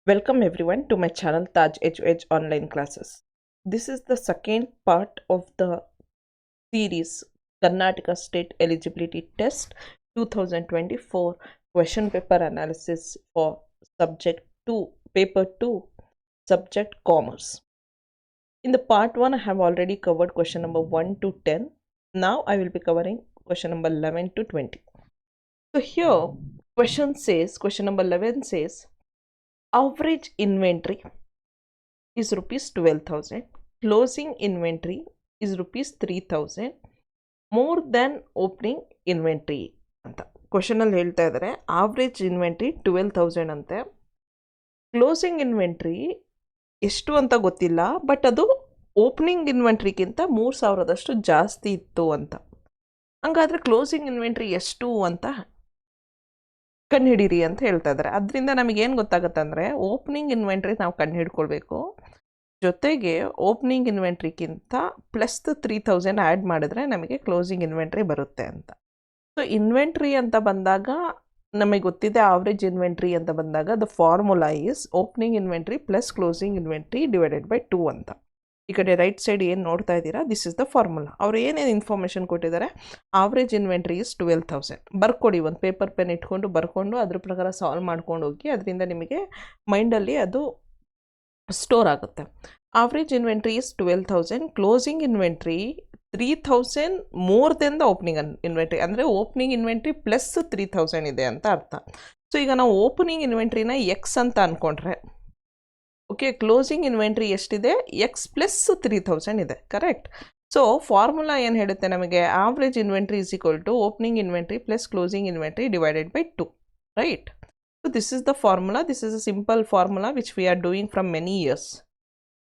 Welcome everyone to my channel Taj Edge online classes. This is the second part of the series Karnataka State Eligibility Test 2024 question paper analysis for subject 2, paper 2, subject commerce. In the part 1 I have already covered question number 1 to 10. Now I will be covering question number 11 to 20. So here question number 11 says average inventory is rupees 12,000. Closing inventory is rupees 3,000 more than opening inventory ಅಂತ question ಅಲ್ಲಿ ಹೇಳ್ತಾ ಇದ್ದಾರೆ. Average inventory 12,000 ಅಂತೆ. Closing inventory ಎಷ್ಟು ಅಂತ ಗೊತ್ತಿಲ್ಲ, but ಅದು opening ಇನ್ವೆಂಟ್ರಿಗಿಂತ 3,000ದಷ್ಟು ಜಾಸ್ತಿ ಇತ್ತು ಅಂತ. ಹಂಗಾದ್ರೆ ಕ್ಲೋಸಿಂಗ್ ಇನ್ವೆಂಟ್ರಿ ಎಷ್ಟು ಅಂತ ಕಂಡುಹಿಡೀರಿ ಅಂತ ಹೇಳ್ತಾ ಇದ್ದಾರೆ. ಅದರಿಂದ ನಮಗೇನು ಗೊತ್ತಾಗುತ್ತೆ ಅಂದರೆ ಓಪನಿಂಗ್ ಇನ್ವೆಂಟ್ರಿ ನಾವು ಕಂಡುಹಿಡ್ಕೊಳ್ಬೇಕು, ಜೊತೆಗೆ ಓಪನಿಂಗ್ ಇನ್ವೆಂಟ್ರಿಗಿಂತ ಪ್ಲಸ್ 3,000 ಆ್ಯಡ್ ಮಾಡಿದ್ರೆ ನಮಗೆ ಕ್ಲೋಸಿಂಗ್ ಇನ್ವೆಂಟ್ರಿ ಬರುತ್ತೆ ಅಂತ. ಸೊ ಇನ್ವೆಂಟ್ರಿ ಅಂತ ಬಂದಾಗ ನಮಗೆ ಗೊತ್ತಿದೆ, ಆವ್ರೇಜ್ ಇನ್ವೆಂಟ್ರಿ ಅಂತ ಬಂದಾಗ the formula is opening inventory plus closing inventory divided by 2 ಅಂತ. ಈ ಕಡೆ ರೈಟ್ ಸೈಡ್ ಏನು ನೋಡ್ತಾ ಇದ್ದೀರಾ, ದಿಸ್ ಇಸ್ ದ ಫಾರ್ಮುಲಾ. ಅವ್ರು ಏನೇನು ಇನ್ಫಾರ್ಮೇಷನ್ ಕೊಟ್ಟಿದ್ದಾರೆ, ಆವ್ರೇಜ್ ಇನ್ವೆಂಟ್ರಿ ಇಸ್ 12,000. ಬರ್ಕೊಡಿ, ಒಂದು ಪೇಪರ್ ಪೆನ್ ಇಟ್ಕೊಂಡು ಬರ್ಕೊಂಡು ಅದ್ರ ಪ್ರಕಾರ ಸಾಲ್ವ್ ಮಾಡ್ಕೊಂಡು ಹೋಗಿ, ಅದರಿಂದ ನಿಮಗೆ ಮೈಂಡಲ್ಲಿ ಅದು ಸ್ಟೋರ್ ಆಗುತ್ತೆ. Average inventory is 12,000, closing inventory 3,000 more then the opening inventory, ಅಂದರೆ ಓಪನಿಂಗ್ ಇನ್ವೆಂಟ್ರಿ ಪ್ಲಸ್ 3,000 ಇದೆ ಅಂತ ಅರ್ಥ. ಸೊ ಈಗ ನಾವು ಓಪನಿಂಗ್ ಇನ್ವೆಂಟ್ರಿನ ಎಕ್ಸ್ ಅಂತ ಅಂದ್ಕೊಂಡ್ರೆ, ಓಕೆ, ಕ್ಲೋಸಿಂಗ್ ಇನ್ವೆಂಟ್ರಿ ಎಷ್ಟಿದೆ, ಎಕ್ಸ್ ಪ್ಲಸ್ 3,000 ಇದೆ, ಕರೆಕ್ಟ್. ಸೊ ಫಾರ್ಮುಲಾ ಏನು ಹೇಳುತ್ತೆ ನಮಗೆ, average inventory is equal to opening inventory plus closing inventory divided by 2, right. So this is the formula, this is a simple formula which we are doing from many years.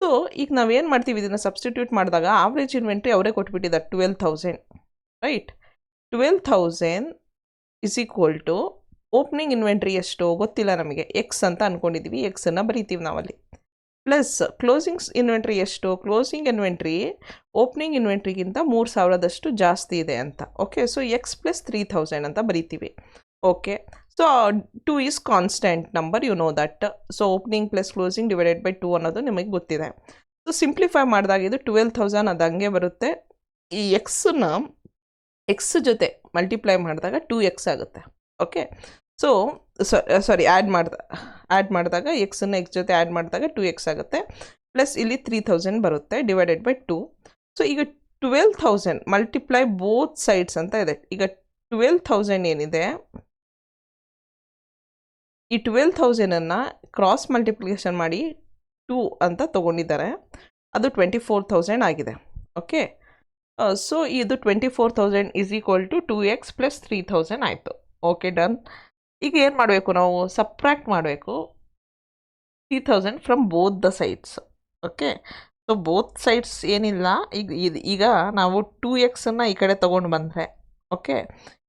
So ಈಗ ನಾವೇನು ಮಾಡ್ತೀವಿ, ಇದನ್ನು substitute ಮಾಡಿದಾಗ average inventory ಅವರೇ ಕೊಟ್ಬಿಟ್ಟಿದ್ದಾರೆ 12,000, right. 12,000 is equal to opening inventory ಎಷ್ಟು ಗೊತ್ತಿಲ್ಲ ನಮಗೆ, ಎಕ್ಸ್ ಅಂತ ಅಂದ್ಕೊಂಡಿದ್ದೀವಿ, ಎಕ್ಸನ್ನು ಬರೀತೀವಿ ನಾವಲ್ಲಿ, ಪ್ಲಸ್ ಕ್ಲೋಸಿಂಗ್ ಇನ್ವೆಂಟ್ರಿ ಎಷ್ಟು, ಕ್ಲೋಸಿಂಗ್ ಇನ್ವೆಂಟ್ರಿ ಓಪನಿಂಗ್ ಇನ್ವೆಂಟ್ರಿಗಿಂತ 3,000ದಷ್ಟು ಜಾಸ್ತಿ ಇದೆ ಅಂತ. ಓಕೆ, ಸೊ ಎಕ್ಸ್ ಪ್ಲಸ್ 3,000 ಅಂತ ಬರೀತೀವಿ. Okay, so 2 is constant number, you know that. So opening plus closing divided by 2 ಅನ್ನೋದು ನಿಮಗೆ ಗೊತ್ತಿದೆ. ಸೊ ಸಿಂಪ್ಲಿಫೈ ಮಾಡಿದಾಗ ಇದು 12,000 ಅದು ಹಂಗೆ ಬರುತ್ತೆ. ಈ ಎಕ್ಸನ್ನ ಎಕ್ಸ್ ಜೊತೆ ಮಲ್ಟಿಪ್ಲೈ ಮಾಡಿದಾಗ 2x ಆಗುತ್ತೆ. ಓಕೆ, ಸೊ ಸಾರಿ ಆ್ಯಡ್ ಮಾಡಿದಾಗ ಎಕ್ಸನ್ನ ಎಕ್ಸ್ ಜೊತೆ ಆ್ಯಡ್ ಮಾಡಿದಾಗ 2x ಆಗುತ್ತೆ, ಪ್ಲಸ್ ಇಲ್ಲಿ 3,000 ಬರುತ್ತೆ ಡಿವೈಡೆಡ್ ಬೈ 2. ಸೊ ಈಗ 12,000 ಮಲ್ಟಿಪ್ಲೈ ಬೋತ್ ಸೈಡ್ಸ್ ಅಂತ ಇದೆ. ಈಗ 12,000 ಏನಿದೆ, ಈ 12,000ಅನ್ನು ಕ್ರಾಸ್ ಮಲ್ಟಿಪ್ಲಿಕೇಶನ್ ಮಾಡಿ 2 ಅಂತ ತೊಗೊಂಡಿದ್ದಾರೆ, ಅದು 24,000 ಆಗಿದೆ. ಓಕೆ, ಸೊ ಇದು 24,000 is equal to 2x plus 3,000 ಆಯಿತು. Okay, done. ಈಗ ಏನು ಮಾಡಬೇಕು, ನಾವು ಸಬ್ಟ್ರಾಕ್ಟ್ ಮಾಡಬೇಕು 3,000 from both the sides. Okay, so both sides ಏನಿಲ್ಲ, ಈಗ ನಾವು 2xನ್ನು ಈ ಕಡೆ ತೊಗೊಂಡು ಬಂದರೆ, ಓಕೆ,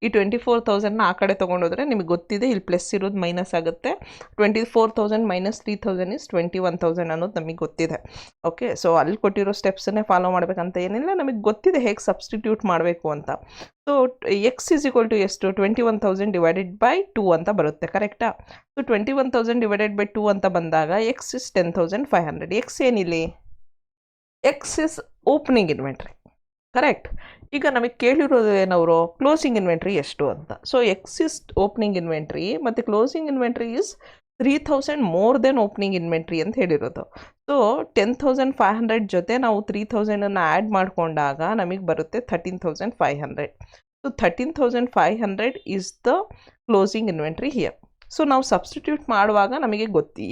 ಈ 24,000ನ ಆ ಕಡೆ ತೊಗೊಂಡೋದ್ರೆ ನಿಮಗೆ ಗೊತ್ತಿದೆ ಇಲ್ಲಿ ಪ್ಲಸ್ ಇರೋದು ಮೈನಸ್ ಆಗುತ್ತೆ. 24,000 ಮೈನಸ್ 3,000 ಇಸ್ 21,000 ಅನ್ನೋದು ನಮಗೆ ಗೊತ್ತಿದೆ. ಓಕೆ, ಸೊ ಅಲ್ಲಿ ಕೊಟ್ಟಿರೋ ಸ್ಟೆಪ್ಸನ್ನೇ ಫಾಲೋ ಮಾಡಬೇಕಂತ ಏನಿಲ್ಲ, ನಮಗೆ ಗೊತ್ತಿದೆ ಹೇಗೆ ಸಬ್ಸ್ಟಿಟ್ಯೂಟ್ ಮಾಡಬೇಕು ಅಂತ. So X is equal to ಎಷ್ಟು, 21,000 ಡಿವೈಡೆಡ್ ಬೈ 2 ಅಂತ ಬರುತ್ತೆ, ಕರೆಕ್ಟಾ. ಸೊ 21,000 ಡಿವೈಡೆಡ್ ಬೈ 2 ಅಂತ ಬಂದಾಗ ಎಕ್ಸ್ ಇಸ್ 10,500. ಎಕ್ಸ್ ಏನಿಲ್ಲಿ, X is opening inventory, correct. ಈಗ ನಮಗೆ ಕೇಳಿರೋದು ಏನವರು, ಕ್ಲೋಸಿಂಗ್ ಇನ್ವೆಂಟ್ರಿ ಎಷ್ಟು ಅಂತ. So X is opening inventory ಮತ್ತು closing inventory is 3,000 more than opening inventory ಅಂತ ಹೇಳಿರೋದು. ಸೊ 10,500 ಜೊತೆ ನಾವು 3,000ಅನ್ನು ಆ್ಯಡ್ ಮಾಡಿಕೊಂಡಾಗ ನಮಗೆ ಬರುತ್ತೆ 13,500. So 13,500 is the closing inventory here. So ನಾವು ಸಬ್ಸ್ಟಿಟ್ಯೂಟ್ ಮಾಡುವಾಗ ನಮಗೆ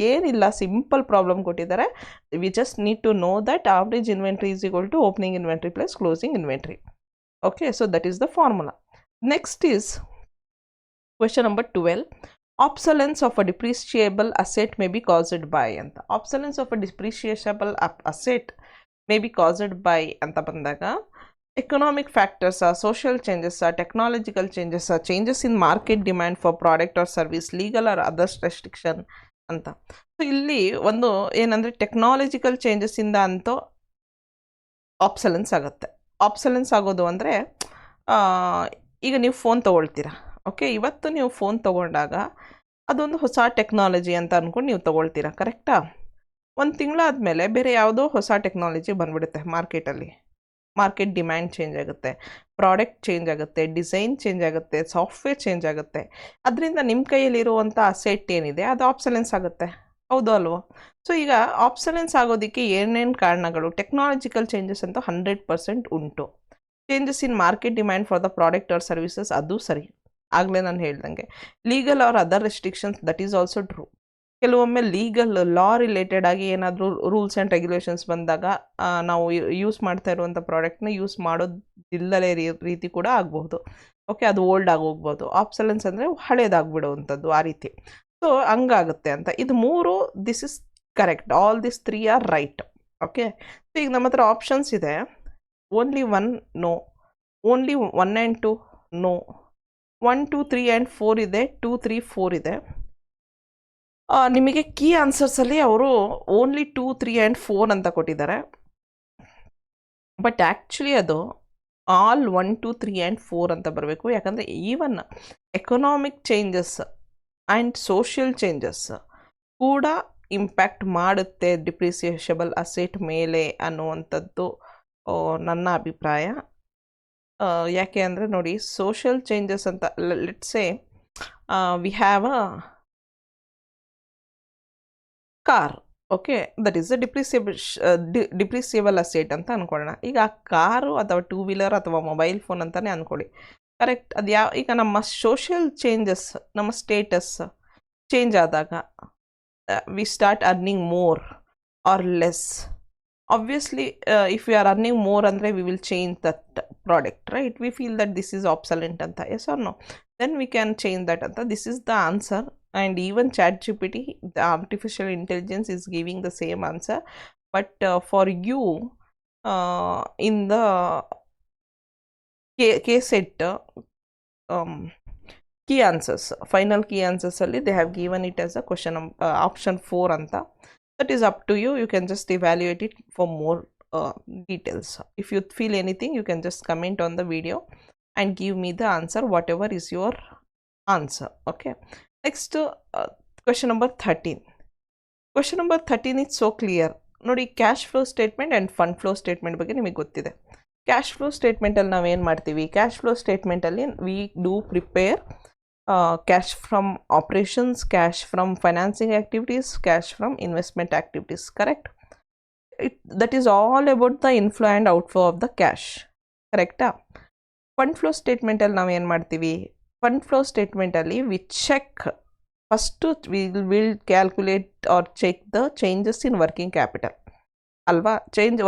ಏನಿಲ್ಲ, ಸಿಂಪಲ್ ಪ್ರಾಬ್ಲಮ್ ಕೊಟ್ಟಿದ್ದಾರೆ. We just need to know that average inventory is equal to opening inventory plus closing inventory. Okay, so that is the formula. Next is question number 12. Obsolescence of a depreciable asset may be caused by anta. Obsolescence of a depreciable asset may be caused by anta bandaga economic factors are, social changes are, technological changes are, changes in market demand for product or service, legal or other restriction ಅಂತ. So ಇಲ್ಲಿ ಒಂದು ಏನಂದರೆ technological ಚೇಂಜಸ್ಸಿಂದ ಅಂತೂ ಆಬ್ಸಲೆನ್ಸ್ ಆಗುತ್ತೆ. ಆಬ್ಸಲೆನ್ಸ್ ಆಗೋದು ಅಂದರೆ ಈಗ ನೀವು ಫೋನ್ ತೊಗೊಳ್ತೀರಾ, ಓಕೆ, ಇವತ್ತು ನೀವು ಫೋನ್ ತೊಗೊಂಡಾಗ ಅದೊಂದು ಹೊಸ ಟೆಕ್ನಾಲಜಿ ಅಂತ ಅಂದ್ಕೊಂಡು ನೀವು ತೊಗೊಳ್ತೀರಾ, ಕರೆಕ್ಟಾ? ಒಂದು ತಿಂಗಳಾದಮೇಲೆ ಬೇರೆ ಯಾವುದೋ ಹೊಸ ಟೆಕ್ನಾಲಜಿ ಬಂದ್ಬಿಡುತ್ತೆ ಮಾರ್ಕೆಟಲ್ಲಿ. ಮಾರ್ಕೆಟ್ ಡಿಮ್ಯಾಂಡ್ ಚೇಂಜ್ ಆಗುತ್ತೆ, ಪ್ರಾಡಕ್ಟ್ ಚೇಂಜ್ ಆಗುತ್ತೆ, ಡಿಸೈನ್ ಚೇಂಜ್ ಆಗುತ್ತೆ, ಸಾಫ್ಟ್ವೇರ್ ಚೇಂಜ್ ಆಗುತ್ತೆ. ಅದರಿಂದ ನಿಮ್ಮ ಕೈಯಲ್ಲಿರುವಂಥ ಅಸೆಟ್ ಏನಿದೆ ಅದು ಆಬ್ಸಲೆನ್ಸ್ ಆಗುತ್ತೆ, ಹೌದು ಅಲ್ವೋ? ಸೊ ಈಗ ಆಬ್ಸಲೆನ್ಸ್ ಆಗೋದಕ್ಕೆ ಏನೇನು ಕಾರಣಗಳು? ಟೆಕ್ನಾಲಜಿಕಲ್ ಚೇಂಜಸ್ ಅಂತೂ 100% ಉಂಟು. Changes in market demand for the product or services, ಅದು ಸರಿ. ಆಗಲೇ ನಾನು ಹೇಳ್ದಂಗೆ legal or other restrictions, that is also true. ಕೆಲವೊಮ್ಮೆ ಲೀಗಲ್ ಲಾ ರಿಲೇಟೆಡ್ ಆಗಿ ಏನಾದರೂ ರೂಲ್ಸ್ ಆ್ಯಂಡ್ ರೆಗ್ಯುಲೇಷನ್ಸ್ ಬಂದಾಗ ನಾವು ಯೂಸ್ ಮಾಡ್ತಾ ಇರುವಂಥ ಪ್ರಾಡಕ್ಟ್ನ ಯೂಸ್ ಮಾಡೋದಿಲ್ಲದೇ ರೀತಿ ಕೂಡ ಆಗಬಹುದು. ಓಕೆ, ಅದು ಓಲ್ಡ್ ಆಗೋಗ್ಬೋದು. ಆಬ್ಸಲೆನ್ಸ್ ಅಂದರೆ ಹಳೇದಾಗ್ಬಿಡುವಂಥದ್ದು, ಆ ರೀತಿ. ಸೊ ಹಂಗಾಗುತ್ತೆ ಅಂತ. ಇದು 3 this is correct, all this 3 are right. Okay, so ಈಗ ನಮ್ಮ ಹತ್ರ ಆಪ್ಷನ್ಸ್ ಇದೆ. Only 1 no, only 1 and 2 no, 1 2 3 and 4 ಇದೆ, 2 3 4 ಇದೆ. ನಿಮಗೆ ಕೀ ಆನ್ಸರ್ಸಲ್ಲಿ ಅವರು ಓನ್ಲಿ 2 3 ಆ್ಯಂಡ್ 4 ಅಂತ ಕೊಟ್ಟಿದ್ದಾರೆ. ಬಟ್ ಆ್ಯಕ್ಚುಲಿ ಅದು ಆಲ್ 1 2 3 ಆ್ಯಂಡ್ 4 ಅಂತ ಬರಬೇಕು. ಯಾಕಂದರೆ even economic changes and social changes ಕೂಡ ಇಂಪ್ಯಾಕ್ಟ್ ಮಾಡುತ್ತೆ ಡಿಪ್ರಿಸಿಯೇಷಬಲ್ ಅಸೆಟ್ ಮೇಲೆ ಅನ್ನುವಂಥದ್ದು ನನ್ನ ಅಭಿಪ್ರಾಯ. ಯಾಕೆ ಅಂದರೆ ನೋಡಿ, ಸೋಷಿಯಲ್ ಚೇಂಜಸ್ ಅಂತ let's say we have a car. Okay, that is a depreciable asset ಅಂತ ಅಂದ್ಕೊಳ್ಳೋಣ. ಈಗ ಆ ಕಾರು ಅಥವಾ 2 ವೀಲರ್ ಅಥವಾ ಮೊಬೈಲ್ ಫೋನ್ ಅಂತಲೇ ಅಂದ್ಕೊಳ್ಳಿ, ಕರೆಕ್ಟ್? ಅದು ಈಗ ನಮ್ಮ ಸೋಷಿಯಲ್ ಚೇಂಜಸ್, ನಮ್ಮ ಸ್ಟೇಟಸ್ ಚೇಂಜ್ ಆದಾಗ we start earning more or less. Obviously, if we are earning more, andre we will change that product, right? We feel that this is obsolete anta, yes or no? Then we can change that anta. This is the answer. And even ChatGPT, the artificial intelligence, is giving the same answer. But for you, in the case set key answers, final key answers alli they have given it as a question option 4 anta. That is up to you. You can just evaluate it for more details. If you feel anything, you can just comment on the video and give me the answer, whatever is your answer. Okay, next question number 13. Question number 13 is so clear. ನೋಡಿ, cash flow statement and fund flow statement ಬಗ್ಗೆ ನಿಮಗೆ ಗೊತ್ತಿದೆ. Cash flow ಸ್ಟೇಟ್ಮೆಂಟಲ್ಲಿ ನಾವೇನು ಮಾಡ್ತೀವಿ? Cash flow ಸ್ಟೇಟ್ಮೆಂಟಲ್ಲಿ we do prepare cash from operations, cash from financing activities, cash from investment activities, correct? That is all about the inflow and outflow of the cash, correct? Fund flow statement ಅಲ್ಲಿ ನಾವು ಏನು ಮಾಡ್ತೀವಿ? Fund flow statement ಅಲ್ಲಿ we check first, we will calculate or check the changes in working capital ಅಲ್ವಾ?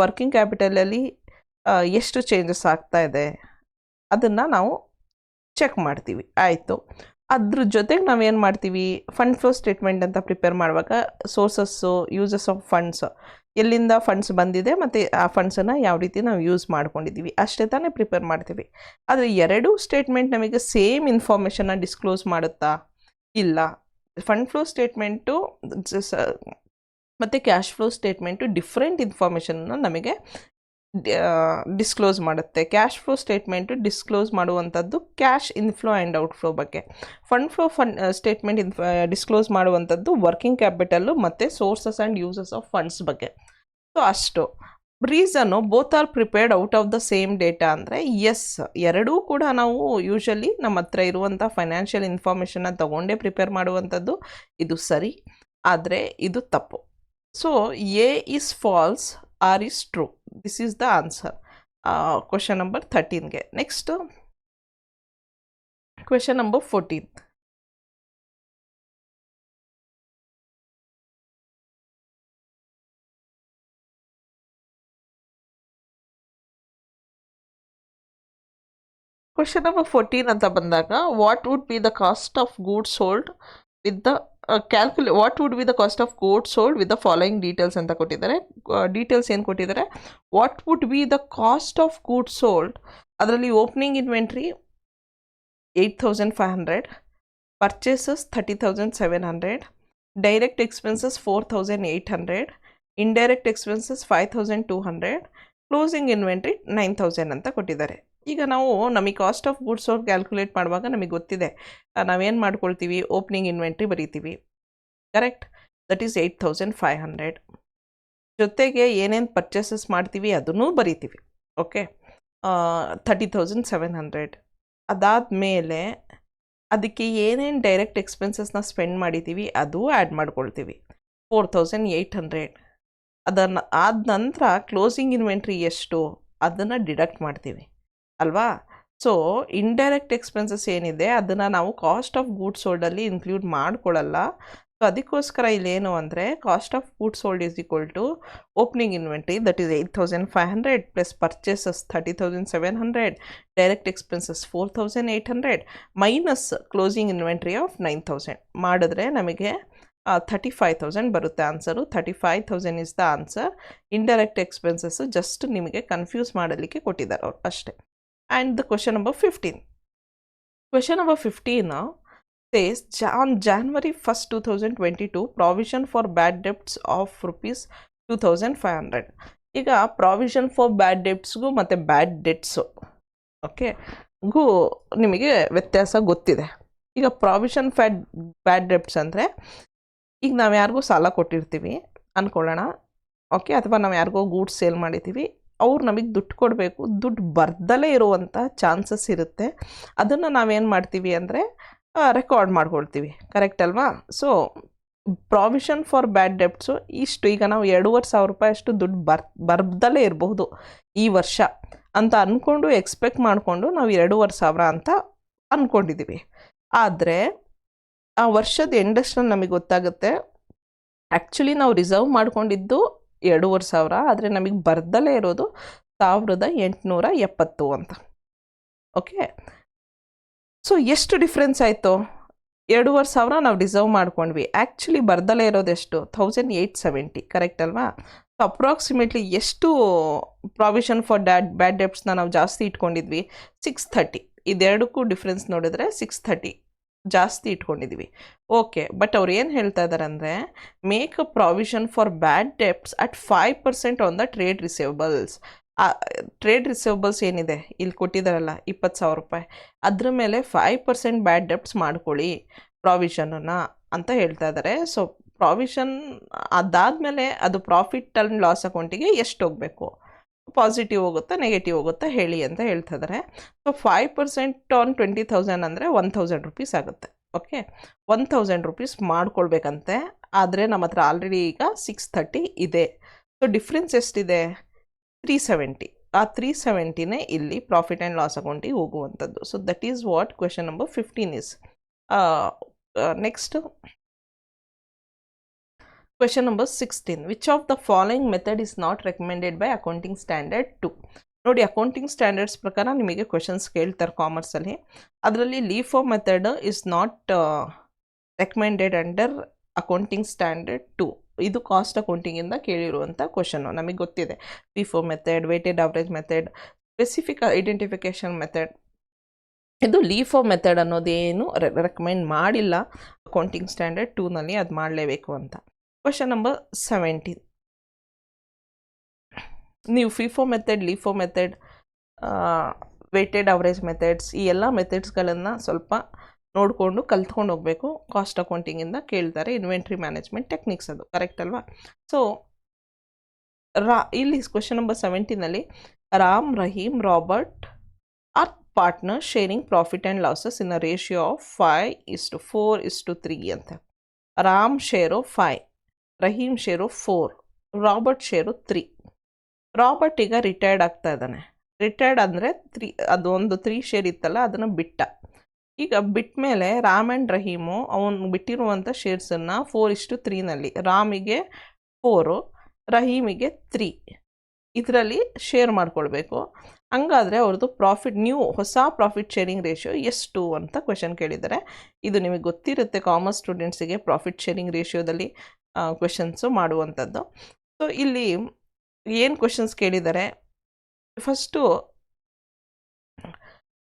Working ಕ್ಯಾಪಿಟಲಲ್ಲಿ ಎಷ್ಟು changes ಆಗ್ತಾ ಇದೆ ಅದನ್ನು ನಾವು ಚೆಕ್ ಮಾಡ್ತೀವಿ, ಆಯಿತು. ಅದ್ರ ಜೊತೆಗೆ ನಾವೇನು ಮಾಡ್ತೀವಿ? ಫಂಡ್ ಫ್ಲೋ ಸ್ಟೇಟ್ಮೆಂಟ್ ಅಂತ ಪ್ರಿಪೇರ್ ಮಾಡುವಾಗ ಸೋರ್ಸಸ್ಸು, ಯೂಸಸ್ ಆಫ್ ಫಂಡ್ಸ್, ಎಲ್ಲಿಂದ ಫಂಡ್ಸ್ ಬಂದಿದೆ ಮತ್ತು ಆ ಫಂಡ್ಸನ್ನು ಯಾವ ರೀತಿ ನಾವು ಯೂಸ್ ಮಾಡ್ಕೊಂಡಿದ್ದೀವಿ, ಅಷ್ಟೇ ತಾನೇ ಪ್ರಿಪೇರ್ ಮಾಡ್ತೀವಿ. ಆದರೆ ಎರಡೂ ಸ್ಟೇಟ್ಮೆಂಟ್ ನಮಗೆ ಸೇಮ್ ಇನ್ಫಾರ್ಮೇಷನ್ನ ಡಿಸ್ಕ್ಲೋಸ್ ಮಾಡುತ್ತಾ? ಇಲ್ಲ. ಫಂಡ್ ಫ್ಲೋ ಸ್ಟೇಟ್ಮೆಂಟು ಮತ್ತು ಕ್ಯಾಶ್ ಫ್ಲೋ ಸ್ಟೇಟ್ಮೆಂಟು ಡಿಫ್ರೆಂಟ್ ಇನ್ಫಾರ್ಮೇಷನ್ನ ನಮಗೆ ಡಿಸ್ಕ್ಲೋಸ್ ಮಾಡುತ್ತೆ. ಕ್ಯಾಶ್ ಫ್ಲೋ ಸ್ಟೇಟ್ಮೆಂಟು ಡಿಸ್ಕ್ಲೋಸ್ ಮಾಡುವಂಥದ್ದು ಕ್ಯಾಶ್ ಇನ್ಫ್ಲೋ ಆ್ಯಂಡ್ ಔಟ್ಫ್ಲೋ ಬಗ್ಗೆ. ಫಂಡ್ ಫ್ಲೋ ಸ್ಟೇಟ್ಮೆಂಟ್ ಡಿಸ್ಕ್ಲೋಸ್ ಮಾಡುವಂಥದ್ದು ವರ್ಕಿಂಗ್ ಕ್ಯಾಪಿಟಲ್ಲು ಮತ್ತು sources and uses of funds ಬಗ್ಗೆ. ಸೊ ಅಷ್ಟು. Reason both are prepared out of the same data ಅಂದರೆ S, ಎರಡೂ ಕೂಡ ನಾವು ಯೂಶಲಿ ನಮ್ಮ ಹತ್ರ ಇರುವಂಥ ಫೈನಾನ್ಷಿಯಲ್ ಇನ್ಫಾರ್ಮೇಷನ್ನ ತಗೊಂಡೇ ಪ್ರಿಪೇರ್ ಮಾಡುವಂಥದ್ದು. ಇದು ಸರಿ, ಆದರೆ ಇದು ತಪ್ಪು. So A is false, or is true. This is the answer. Question number 13 next question number 14. Question number 14 ಅಂತ ಬಂದಾಗ, what would be the cost of goods sold with the what would be the cost of goods sold with the following details ಅಂತ ಕೊಟ್ಟಿದ್ದಾರೆ. Details ಏನು ಕೊಟ್ಟಿದ್ದಾರೆ? What would be the cost of goods sold, ಅದರಲ್ಲಿ opening inventory 8,500, purchases 30,700, direct expenses 4,800, indirect expenses 5,200, closing inventory 9,000 ಅಂತ ಕೊಟ್ಟಿದ್ದಾರೆ. ಈಗ ನಾವು ನಮಗೆ cost of goods sold calculate ಮಾಡುವಾಗ ನಮಗೆ ಗೊತ್ತಿದೆ, ನಾವೇನು ಮಾಡ್ಕೊಳ್ತೀವಿ, ಓಪನಿಂಗ್ ಇನ್ವೆಂಟ್ರಿ ಬರೀತೀವಿ, ಕರೆಕ್ಟ್, ದಟ್ ಈಸ್ 8500. ಜೊತೆಗೆ ಏನೇನು ಪರ್ಚೇಸಸ್ ಮಾಡ್ತೀವಿ ಅದನ್ನೂ ಬರೀತೀವಿ, ಓಕೆ, 30,700. ಅದಾದಮೇಲೆ ಅದಕ್ಕೆ ಏನೇನು ಡೈರೆಕ್ಟ್ ಎಕ್ಸ್ಪೆನ್ಸಸ್ನ ಸ್ಪೆಂಡ್ ಮಾಡಿದ್ದೀವಿ ಅದು ಆ್ಯಡ್ ಮಾಡ್ಕೊಳ್ತೀವಿ, 4,800. ಅದನ್ನು ಆದ ನಂತರ ಕ್ಲೋಸಿಂಗ್ ಇನ್ವೆಂಟ್ರಿ ಎಷ್ಟು ಅದನ್ನು ಡಿಡಕ್ಟ್ ಮಾಡ್ತೀವಿ ಅಲ್ವಾ. ಸೊ ಇಂಡೈರೆಕ್ಟ್ ಎಕ್ಸ್ಪೆನ್ಸಸ್ ಏನಿದೆ ಅದನ್ನು ನಾವು ಕಾಸ್ಟ್ ಆಫ್ ಗೂಡ್ಸ್ ಸೋಲ್ಡಲ್ಲಿ ಇನ್ಕ್ಲೂಡ್ ಮಾಡ್ಕೊಳ್ಳಲ್ಲ. ಸೊ ಅದಕ್ಕೋಸ್ಕರ ಇಲ್ಲೇನು ಅಂದರೆ cost of goods sold is equal to opening inventory, that is 8500 plus purchases 30,700, direct expenses 4,800 minus closing inventory of 9,000 ಮಾಡಿದ್ರೆ ನಮಗೆ 35,000 ಬರುತ್ತೆ answer. 35,000 is the answer. Indirect expenses just ನಿಮಗೆ confuse ಮಾಡಲಿಕ್ಕೆ ಕೊಟ್ಟಿದ್ದಾರೆ ಅವರು ಅಷ್ಟೇ. And the question number 15. Question number 15 says on January 1st, 2022, provision for bad debts of rupees 2,500. ಈಗ provision for ಬ್ಯಾಡ್ ಡೆಬ್ಟ್ಸ್ಗೂ ಮತ್ತು ಬ್ಯಾಡ್ ಡೆಟ್ಸು ಓಕೆ ಗು ನಿಮಗೆ ವ್ಯತ್ಯಾಸ ಗೊತ್ತಿದೆ. ಈಗ ಪ್ರಾವಿಷನ್ ಫಾರ್ ಬ್ಯಾಡ್ ಡೆಬ್ಟ್ಸ್ ಅಂದರೆ ಈಗ ನಾವು ಯಾರಿಗೂ ಸಾಲ ಕೊಟ್ಟಿರ್ತೀವಿ ಅಂದ್ಕೊಳ್ಳೋಣ, ಓಕೆ, ಅಥವಾ ನಾವು ಯಾರಿಗೋ ಗೂಡ್ಸ್ ಸೇಲ್ ಮಾಡಿದ್ದೀವಿ, ಅವ್ರು ನಮಗೆ ದುಡ್ಡು ಕೊಡಬೇಕು, ದುಡ್ಡು ಬರ್ದಲೇ ಇರುವಂಥ ಚಾನ್ಸಸ್ ಇರುತ್ತೆ. ಅದನ್ನು ನಾವೇನು ಮಾಡ್ತೀವಿ ಅಂದರೆ ರೆಕಾರ್ಡ್ ಮಾಡ್ಕೊಳ್ತೀವಿ, ಕರೆಕ್ಟ್ ಅಲ್ವಾ. ಸೊ ಪ್ರಾವಿಷನ್ ಫಾರ್ ಬ್ಯಾಡ್ ಡೆಬ್ಟ್ಸು ಇಷ್ಟು, ಈಗ ನಾವು 2,500 ರೂಪಾಯಿ ಅಷ್ಟು ದುಡ್ಡು ಬರ್ದಲೇ ಇರಬಹುದು ಈ ವರ್ಷ ಅಂತ ಅಂದ್ಕೊಂಡು ಎಕ್ಸ್ಪೆಕ್ಟ್ ಮಾಡಿಕೊಂಡು ನಾವು 2,500 ಅಂತ ಅಂದ್ಕೊಂಡಿದ್ದೀವಿ. ಆದರೆ ಆ ವರ್ಷದ ಎಂಡಸ್ಟ್ರಲ್ಲಿ ನಮಗೆ ಗೊತ್ತಾಗುತ್ತೆ ಆ್ಯಕ್ಚುಲಿ ನಾವು ರಿಸರ್ವ್ ಮಾಡ್ಕೊಂಡಿದ್ದು 2,500, ಆದರೆ ನಮಗೆ ಬರ್ದಲೇ ಇರೋದು 1,870 ಅಂತ, ಓಕೆ. ಸೊ ಎಷ್ಟು ಡಿಫ್ರೆನ್ಸ್ ಆಯಿತು, 2,500 ನಾವು ರಿಸರ್ವ್ ಮಾಡ್ಕೊಂಡ್ವಿ, ಆ್ಯಕ್ಚುಲಿ ಬರ್ದಲೇ ಇರೋದೆಷ್ಟು 1,870, ಕರೆಕ್ಟ್ ಅಲ್ವಾ. ಸೊ ಅಪ್ರಾಕ್ಸಿಮೇಟ್ಲಿ ಎಷ್ಟು ಪ್ರಾವಿಷನ್ ಫಾರ್ ಬ್ಯಾಡ್ ಡೆಬ್ಟ್ಸ್ನ ನಾವು ಜಾಸ್ತಿ ಇಟ್ಕೊಂಡಿದ್ವಿ, 630. ಇದೆರಡಕ್ಕೂ ಡಿಫ್ರೆನ್ಸ್ ನೋಡಿದ್ರೆ 630 ಜಾಸ್ತಿ ಇಟ್ಕೊಂಡಿದ್ವಿ, ಓಕೆ. ಬಟ್ ಅವ್ರು ಏನು ಹೇಳ್ತಾ ಇದ್ದಾರೆ ಅಂದರೆ make a provision for bad debts at 5% on the trade receivables. Trade receivables ಏನಿದೆ ಇಲ್ಲಿ ಕೊಟ್ಟಿದ್ದಾರಲ್ಲ 20,000 ರೂಪಾಯಿ, ಅದ್ರ ಮೇಲೆ 5% ಬ್ಯಾಡ್ ಡೆಬ್ಟ್ಸ್ ಮಾಡ್ಕೊಳ್ಳಿ ಪ್ರಾವಿಷನನ್ನು ಅಂತ ಹೇಳ್ತಾ ಇದ್ದಾರೆ. ಸೊ ಪ್ರಾವಿಷನ್ ಅದಾದಮೇಲೆ ಅದು ಪ್ರಾಫಿಟ್ ಆ್ಯಂಡ್ ಲಾಸ್ ಅಕೌಂಟಿಗೆ ಎಷ್ಟು ಹೋಗಬೇಕು, ಪಾಸಿಟಿವ್ ಹೋಗುತ್ತಾ ನೆಗೆಟಿವ್ ಹೋಗುತ್ತಾ ಹೇಳಿ ಅಂತ ಹೇಳ್ತಾ ಇದ್ದಾರೆ. ಸೊ 5% ಆನ್ 20,000 ಅಂದರೆ 1,000 ರೂಪೀಸ್ ಆಗುತ್ತೆ, ಓಕೆ. 1,000 ರೂಪೀಸ್ ಮಾಡ್ಕೊಳ್ಬೇಕಂತೆ, ಆದರೆ ನಮ್ಮ ಹತ್ರ ಆಲ್ರೆಡಿ ಈಗ 630 ಇದೆ. ಸೊ ಡಿಫ್ರೆನ್ಸ್ ಎಷ್ಟಿದೆ, 370. ಆ 370ನೇ ಇಲ್ಲಿ ಪ್ರಾಫಿಟ್ ಆ್ಯಂಡ್ ಲಾಸ್ ಅಕೌಂಟಿಗೆ ಹೋಗುವಂಥದ್ದು. So that is what question number 15 is. Next question number 16. Which of the following method is not recommended by accounting standard 2. ನೋಡಿ, ಅಕೌಂಟಿಂಗ್ ಸ್ಟ್ಯಾಂಡರ್ಡ್ಸ್ ಪ್ರಕಾರ ನಿಮಗೆ ಕ್ವೆಶನ್ಸ್ ಕೇಳ್ತಾರೆ ಕಾಮರ್ಸಲ್ಲಿ. ಅದರಲ್ಲಿ ಲೀಫೋ method is not recommended under accounting standard 2. ಇದು cost ಅಕೌಂಟಿಂಗಿಂದ ಕೇಳಿರುವಂಥ question, ನಮಗೆ ಗೊತ್ತಿದೆ. FIFO method, weighted average method, specific identification method, ಇದು ಲೀಫೋ method ಅನ್ನೋದೇನು recommend ಮಾಡಿಲ್ಲ ಅಕೌಂಟಿಂಗ್ ಸ್ಟ್ಯಾಂಡರ್ಡ್ 2ನಲ್ಲಿ, ಅದು ಮಾಡಲೇಬೇಕು ಅಂತ. Question number 17. ನೀವು FIFO method, ಲೀಫೋ method, weighted average methods, ಈ ಎಲ್ಲ ಮೆಥಡ್ಸ್ಗಳನ್ನು ಸ್ವಲ್ಪ ನೋಡಿಕೊಂಡು ಕಲ್ತ್ಕೊಂಡು ಹೋಗಬೇಕು. ಕಾಸ್ಟ್ ಅಕೌಂಟಿಂಗಿಂದ ಕೇಳ್ತಾರೆ, ಇನ್ವೆಂಟ್ರಿ ಮ್ಯಾನೇಜ್ಮೆಂಟ್ ಟೆಕ್ನಿಕ್ಸ್ ಅದು, ಕರೆಕ್ಟ್ ಅಲ್ವಾ. ಸೊ ಇಲ್ಲಿ ಕ್ವೆಶನ್ ನಂಬರ್ 17ನಲ್ಲಿ Ram, Rahim, Robert are partner sharing profit and losses in a ratio of 5:4:3 ಅಂತ. Ram share 5, Rahim share 4, Robert share 3. Robert ಈಗ ರಿಟೈರ್ಡ್ ಆಗ್ತಾ ಇದ್ದಾನೆ. ರಿಟೈರ್ಡ್ ಅಂದರೆ 3, ಅದು ಒಂದು 3 ಶೇರ್ ಇತ್ತಲ್ಲ ಅದನ್ನು ಬಿಟ್ಟ. ಈಗ ಬಿಟ್ಟ ಮೇಲೆ ರಾಮ್ ಆ್ಯಂಡ್ ರಹೀಮು ಅವನು ಬಿಟ್ಟಿರುವಂಥ ಶೇರ್ಸನ್ನು 4:3ನಲ್ಲಿ ರಾಮಿಗೆ 4, ರಹೀಮಿಗೆ 3 ಇದರಲ್ಲಿ ಶೇರ್ ಮಾಡ್ಕೊಳ್ಬೇಕು. ಹಂಗಾದರೆ ಅವ್ರದ್ದು ಪ್ರಾಫಿಟ್, ಹೊಸ ಪ್ರಾಫಿಟ್ ಶೇರಿಂಗ್ ರೇಷಿಯೋ ಎಷ್ಟು ಅಂತ ಕ್ವೆಶನ್ ಕೇಳಿದ್ದಾರೆ. ಇದು ನಿಮಗೆ ಗೊತ್ತಿರುತ್ತೆ, ಕಾಮರ್ಸ್ ಸ್ಟೂಡೆಂಟ್ಸಿಗೆ ಪ್ರಾಫಿಟ್ ಶೇರಿಂಗ್ ರೇಷಿಯೋದಲ್ಲಿ ಕ್ವೆಶನ್ಸು ಮಾಡುವಂಥದ್ದು. ಸೊ ಇಲ್ಲಿ ಏನು ಕ್ವೆಶನ್ಸ್ ಕೇಳಿದ್ದಾರೆ, ಫಸ್ಟು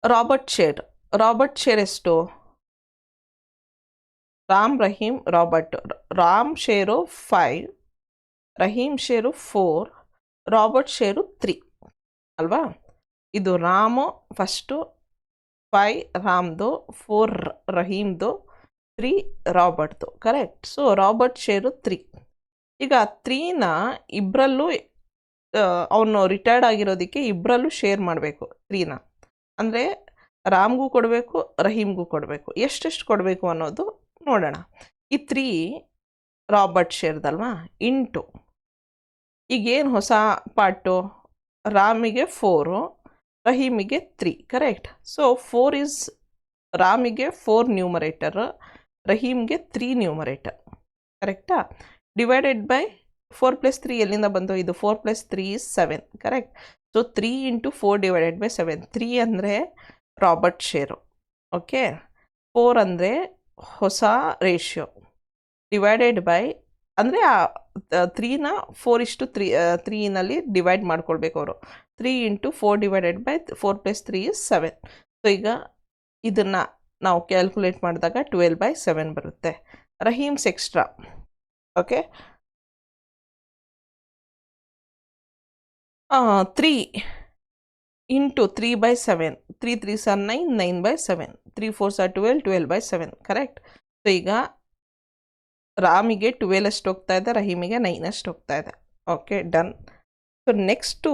ರಾಬರ್ಟ್ ಶೇರ್ ಎಷ್ಟು, Ram, Rahim, Robert. Ram share 5, Rahim share 4, Robert share 3 ಅಲ್ವಾ. ಇದು ರಾಮು ಫಸ್ಟು, 5 ರಾಮ್ದು, 4 ರಹೀಮ್ದು, 3 ರಾಬರ್ಟ್ದು. ಕರೆಕ್ಟ್. So Robert share 3. ಈಗ 3ನ ಇಬ್ಬರಲ್ಲೂ ಅವನು ರಿಟೈರ್ಡ್ ಆಗಿರೋದಕ್ಕೆ ಇಬ್ಬರಲ್ಲೂ ಶೇರ್ ಮಾಡಬೇಕು 3ನ. ಅಂದರೆ ರಾಮ್ಗೂ ಕೊಡಬೇಕು, ರಹೀಮ್ಗೂ ಕೊಡಬೇಕು. ಎಷ್ಟೆಷ್ಟು ಕೊಡಬೇಕು ಅನ್ನೋದು ನೋಡೋಣ. ಈ 3 ರಾಬರ್ಟ್ ಶೇರ್ದಲ್ವಾ, ಇಂಟು ಈಗೇನು ಹೊಸ ಪಾರ್ಟು, ರಾಮಿಗೆ 4, ರಹೀಮಿಗೆ 3. ಕರೆಕ್ಟ್. ಸೊ 4 ಇಸ್ ರಾಮಿಗೆ 4 ನ್ಯೂಮರೇಟರ್, ರಹೀಮ್ಗೆ 3 ನ್ಯೂಮರೇಟರ್. ಕರೆಕ್ಟಾ? ಡಿವೈಡೆಡ್ ಬೈ 4 + 3 ಎಲ್ಲಿಂದ ಬಂದು, ಇದು 4 + 3 is 7. Correct. So 3 × 4 divided by 7. 3 ಅಂದರೆ ರಾಬರ್ಟ್ ಶೇರು. ಓಕೆ. 4 ಅಂದರೆ ಹೊಸ ರೇಷಿಯೋ, ಡಿವೈಡೆಡ್ ಬೈ ಅಂದರೆ 3ನ 4:3ನಲ್ಲಿ ಡಿವೈಡ್ ಮಾಡ್ಕೊಳ್ಬೇಕು ಅವರು. 3 × 4 ಡಿವೈಡೆಡ್ ಬೈ 4 + 3 is 7. ಸೊ ಈಗ ಇದನ್ನು ನಾವು ಕ್ಯಾಲ್ಕುಲೇಟ್ ಮಾಡಿದಾಗ 12/7 ಬರುತ್ತೆ. Rahim's extra. Okay. 3 × 3/7. 3 3s are 9, 9/7. 3 4s are 12, 12/7. Correct. So ಈಗ ರಾಮಿಗೆ 12 ಅಷ್ಟು ಹೋಗ್ತಾ ಇದೆ, ರಹೀಮಿಗೆ 9 ಅಷ್ಟು ಹೋಗ್ತಾ ಇದೆ. Okay, done. ಸೊ ನೆಕ್ಸ್ಟು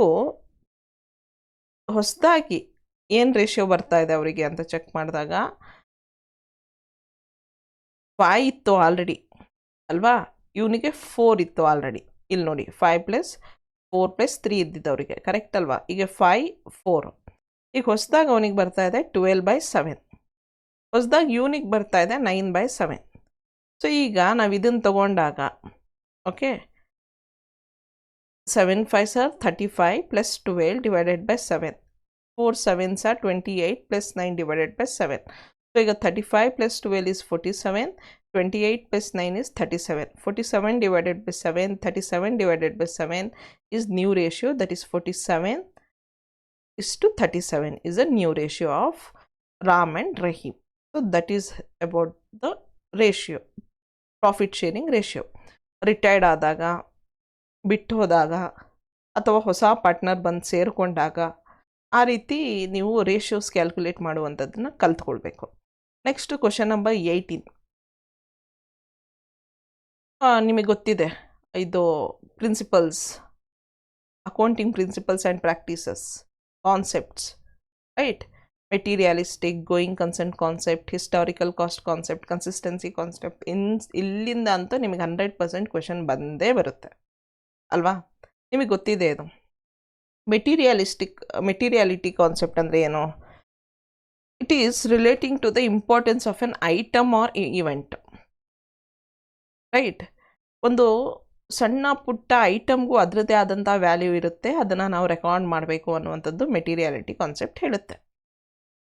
ಹೊಸದಾಗಿ ಏನು ರೇಷಿಯೋ ಬರ್ತಾ ಇದೆ ಅವರಿಗೆ ಅಂತ ಚೆಕ್ ಮಾಡಿದಾಗ 5 ಇತ್ತು ಆಲ್ರೆಡಿ ಅಲ್ವಾ, ಇವನಿಗೆ 4 ಇತ್ತು ಆಲ್ರೆಡಿ. ಇಲ್ಲಿ ನೋಡಿ 5 + 4 + 3 ಇದ್ದಿದ್ದು ಅವರಿಗೆ. ಕರೆಕ್ಟ್ ಅಲ್ವಾ? ಈಗ 5 4. ಈಗ ಹೊಸದಾಗಿ ಅವನಿಗೆ ಬರ್ತಾ ಇದೆ 12/7. ಹೊಸದಾಗಿ ಇವನಿಗೆ ಬರ್ತಾ ಇದೆ 9/7. ಸೊ ಈಗ ನಾವು ಇದನ್ನು ತಗೊಂಡಾಗ, okay, 7 5s are 35 + 12 divided by 7. 4 7s are 28 + 9 divided by 7. So ಈಗ 35 + 12 is 47. 28 + 9 is 37. 47 divided by 7, 37 divided by 7 is new ratio, that is 47:37 is a new ratio of Ram and Rahim. So that is about the ratio, profit sharing ratio. Retired ಆದಾಗ, ಬಿಟ್ಟು ಹೋದಾಗ, ಅಥವಾ ಹೊಸ partner ಬಂದು ಸೇರಿಕೊಂಡಾಗ ಆ ರೀತಿ ನೀವು ರೇಷಿಯೋಸ್ ಕ್ಯಾಲ್ಕುಲೇಟ್ ಮಾಡುವಂಥದ್ದನ್ನು ಕಲ್ತ್ಕೊಳ್ಬೇಕು. Next question number 18. ನಿಮಗೆ ಗೊತ್ತಿದೆ ಇದು principles, accounting principles and practices, concepts, right? Materialistic, going concern concept, historical cost concept, consistency concept. ಇಲ್ಲಿಂದ ಅಂತೂ ನಿಮಗೆ 100% ಕ್ವೆಶನ್ ಬಂದೇ ಬರುತ್ತೆ ಅಲ್ವಾ? ನಿಮಗೆ ಗೊತ್ತಿದೆ ಇದು. ಮೆಟೀರಿಯಾಲಿಟಿ ಕಾನ್ಸೆಪ್ಟ್ ಅಂದರೆ ಏನು? It is relating to the importance of an item or event, right? ಒಂದು ಸಣ್ಣ ಪುಟ್ಟ ಐಟಮ್ಗೂ ಅದರದ್ದೇ ಆದಂಥ ವ್ಯಾಲ್ಯೂ ಇರುತ್ತೆ, ಅದನ್ನು ನಾವು ರೆಕಾರ್ಡ್ ಮಾಡಬೇಕು ಅನ್ನುವಂಥದ್ದು ಮೆಟೀರಿಯಾಲಿಟಿ ಕಾನ್ಸೆಪ್ಟ್ ಹೇಳುತ್ತೆ.